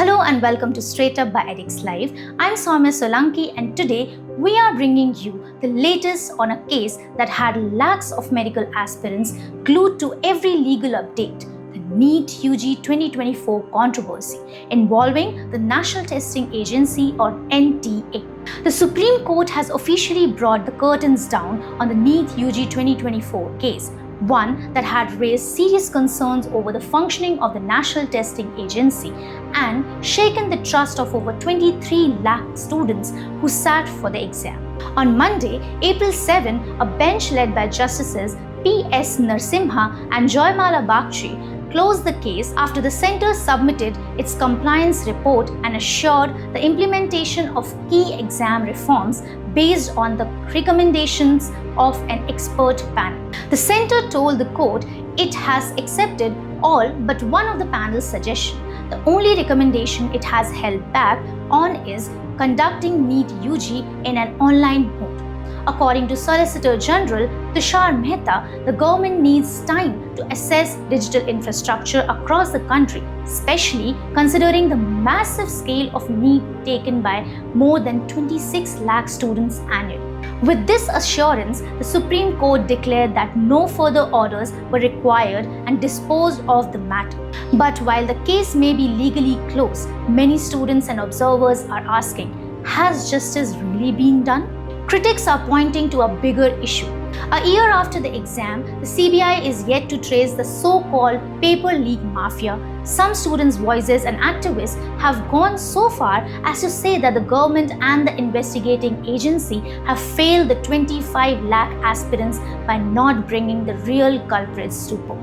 Hello and welcome to Straight Up by EdexLive. I'm Saumya Solanki and today we are bringing you the latest on a case that had lakhs of medical aspirants glued to every legal update, the NEET-UG 2024 controversy involving the National Testing Agency or NTA. The Supreme Court has officially brought the curtains down on the NEET-UG 2024 case, one that had raised serious concerns over the functioning of the National Testing Agency and shaken the trust of over 23 lakh students who sat for the exam. On Monday, April 7, a bench led by Justices P.S. Narasimha and Joymala Bagchi closed the case after the centre submitted its compliance report and assured the implementation of key exam reforms based on the recommendations of an expert panel. The centre told the court it has accepted all but one of the panel's suggestions. The only recommendation it has held back on is conducting NEET-UG in an online mode. According to Solicitor General Tushar Mehta, the government needs time to assess digital infrastructure across the country, especially considering the massive scale of NEET taken by more than 26 lakh students annually. With this assurance, the Supreme Court declared that no further orders were required and disposed of the matter. But while the case may be legally closed, many students and observers are asking, has justice really been done? Critics are pointing to a bigger issue. A year after the exam, the CBI is yet to trace the so-called paper leak mafia. Some students' voices and activists have gone so far as to say that the government and the investigating agency have failed the 25 lakh aspirants by not bringing the real culprits to book.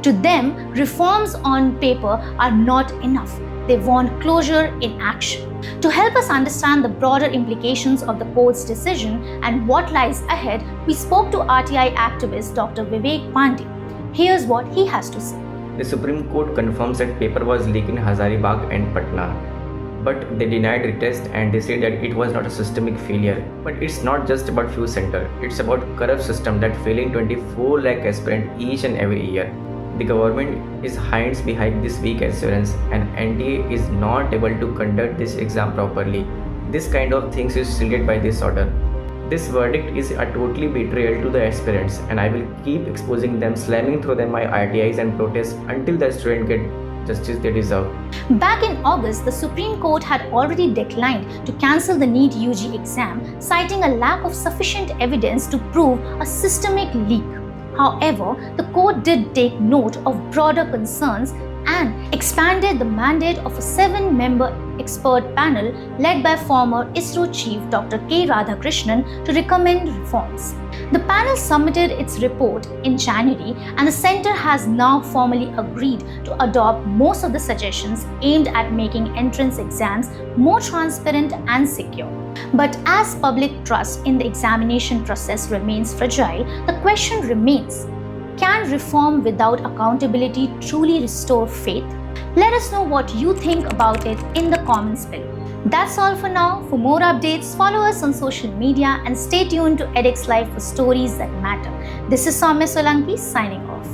To them, reforms on paper are not enough. They want closure in action. To help us understand the broader implications of the court's decision and what lies ahead, we spoke to RTI activist Dr Vivek Pandey. Here's what he has to say. The Supreme Court confirms that paper was leaked in Hazaribagh and Patna. But they denied retest and they said that it was not a systemic failure. But it's not just about few centers. It's about corrupt system that failing 24 lakh aspirants each and every year. The government is hides behind this weak assurance and NTA is not able to conduct this exam properly. This kind of things is shielded by this order. This verdict is a totally betrayal to the aspirants and I will keep exposing them, slamming through them my RTIs and protests until the students get justice they deserve. Back in August, the Supreme Court had already declined to cancel the NEET-UG exam, citing a lack of sufficient evidence to prove a systemic leak. However, the court did take note of broader concerns and expanded the mandate of a 7-member expert panel led by former ISRO chief Dr. K. Radhakrishnan to recommend reforms. The panel submitted its report in January and the centre has now formally agreed to adopt most of the suggestions aimed at making entrance exams more transparent and secure. But as public trust in the examination process remains fragile, the question remains, can reform without accountability truly restore faith? Let us know what you think about it in the comments below. That's all for now. For more updates, follow us on social media and stay tuned to EdexLive for stories that matter. This is Saumya Solanki signing off.